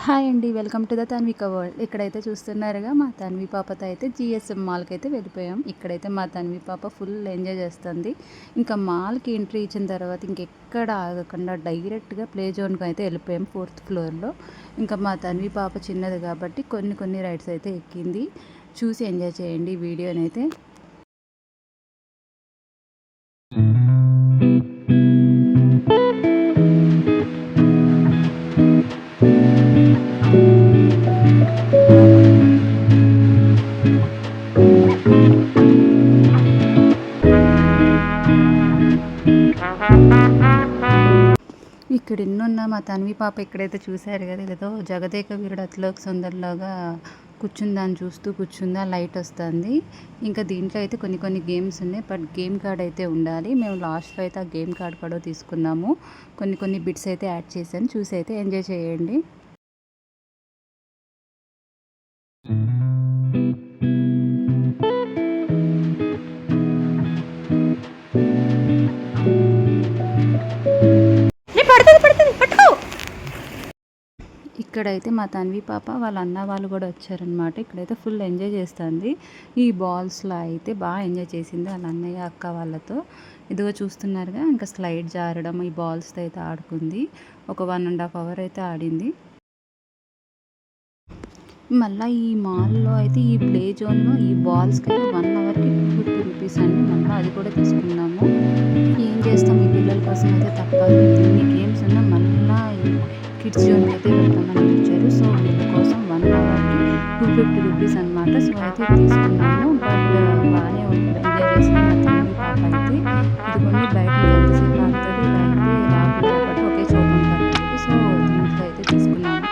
Hi అండి, welcome to the Tanvika world. ఇక్కడైతే చూస్తున్నారుగా మా తన్వి పాపతో అయితే జిఎస్ఎం మాల్కి అయితే వెళ్ళిపోయాం. ఇక్కడైతే మా తన్వి పాప ఫుల్ ఎంజాయ్ చేస్తుంది. ఇంకా మాల్కి ఎంట్రీ ఇచ్చిన తర్వాత ఇంకెక్కడ ఆగకుండా డైరెక్ట్గా ప్లే జోన్కి అయితే వెళ్ళిపోయాం 4th ఫ్లోర్లో. ఇంకా మా తన్వి పాప చిన్నది కాబట్టి కొన్ని రైడ్స్ అయితే ఎక్కింది. చూసి ఎంజాయ్ చేయండి వీడియోనైతే. ఇక్కడ ఎన్నున్నా మా తన్వి పాప ఇక్కడైతే చూశారు కదా, ఏదో జగదేక వీరుడు అతిలోక సుందరిలాగా దాన్ని చూస్తూ కూర్చుంది. ఆ లైట్ వస్తుంది. ఇంకా దీంట్లో అయితే కొన్ని గేమ్స్ ఉన్నాయి. బట్ గేమ్ కార్డ్ అయితే ఉండాలి. మేము లాస్ట్లో అయితే ఆ గేమ్ కార్డ్ కూడా తీసుకున్నాము. కొన్ని బిట్స్ అయితే యాడ్ చేశాను. చూసి అయితే ఎంజాయ్ చేయండి. ఇక్కడైతే మా తన్వి పాప వాళ్ళ అన్న వాళ్ళు కూడా వచ్చారనమాట. ఇక్కడైతే ఫుల్ ఎంజాయ్ చేస్తుంది. ఈ బాల్స్లో అయితే బాగా ఎంజాయ్ చేసింది వాళ్ళ అన్నయ్య అక్క వాళ్ళతో. ఇదిగో చూస్తున్నారుగా, ఇంకా స్లైడ్ జారడం ఈ బాల్స్తో అయితే ఆడుకుంది. ఒక 1.5 hour అయితే ఆడింది. మళ్ళీ ఈ మాల్లో అయితే ఈ ప్లే జోన్లో ఈ బాల్స్కి అయితే 1 hourకి 250 రూపీస్ అండి. మళ్ళీ అది కూడా తీసుకున్నాము. ఏం చేస్తాం, ఈ పిల్లల కోసం అయితే తప్పదు. ఎన్ని గేమ్స్ ఉన్నా మళ్ళీ కిడ్స్ జోన్కి అయితే వెళ్తామని ఇచ్చారు. సో వీళ్ళ కోసం 1 hourకి 250 రూపీస్ అనమాట. సో అయితే తీసుకున్నాము. బట్ బాగానే ఎంజాయ్ చేసింది మా తల్లి పాప అయితే. ఇదిగోండి, బయట ఎంతసేపు ఆడుతుంది, ఇలా అయితే రాకుండా ఒకే చోట ఉంటారు. సో దీంట్లో అయితే తీసుకున్నాము.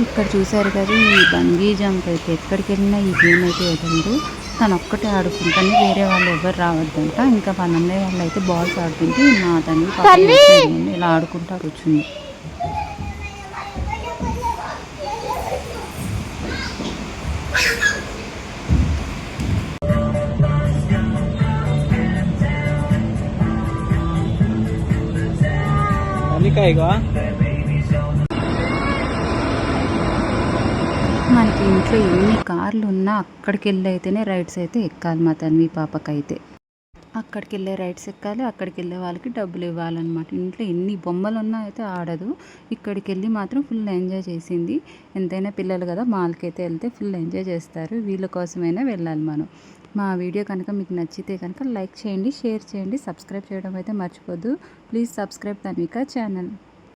ఇక్కడ చూసారు కదా, ఈ బంగీ జంప్ అయితే ఎక్కడికి వెళ్ళినా ఈ గేమ్ అయితే వదలదు. తను ఒక్కటే ఆడుకుంటాను, వేరే వాళ్ళు ఎవరు రావద్దంట. ఇంకా వాళ్ళ అన్నయ్య వాళ్ళు అయితే బాల్స్ ఆడుతుంటే మా తను ఇలా ఆడుకుంటా కూర్చుంది. మనకి ఇంట్లో ఎన్ని కార్లు ఉన్నా అక్కడికి వెళ్ళి అయితేనే రైడ్స్ అయితే ఎక్కాలి. మా తన్వి పాపకైతే అక్కడికి వెళ్ళే రైడ్స్ ఎక్కాలి, అక్కడికి వెళ్ళే వాళ్ళకి డబ్బులు ఇవ్వాలన్నమాట. ఇంట్లో ఎన్ని బొమ్మలు ఉన్నా అయితే ఆడదు. ఇక్కడికి వెళ్ళి మాత్రం ఫుల్ ఎంజాయ్ చేసింది. ఎంతైనా పిల్లలు కదా, మాల్కి అయితే వెళ్తే ఫుల్ ఎంజాయ్ చేస్తారు. వీళ్ళ కోసమైనా వెళ్ళాలి మనం. మా వీడియో కనుక మీకు నచ్చితే కనుక లైక్ చేయండి, షేర్ చేయండి, సబ్స్క్రైబ్ చేయడం అయితే మర్చిపోద్దు. Please subscribe Tanvika channel.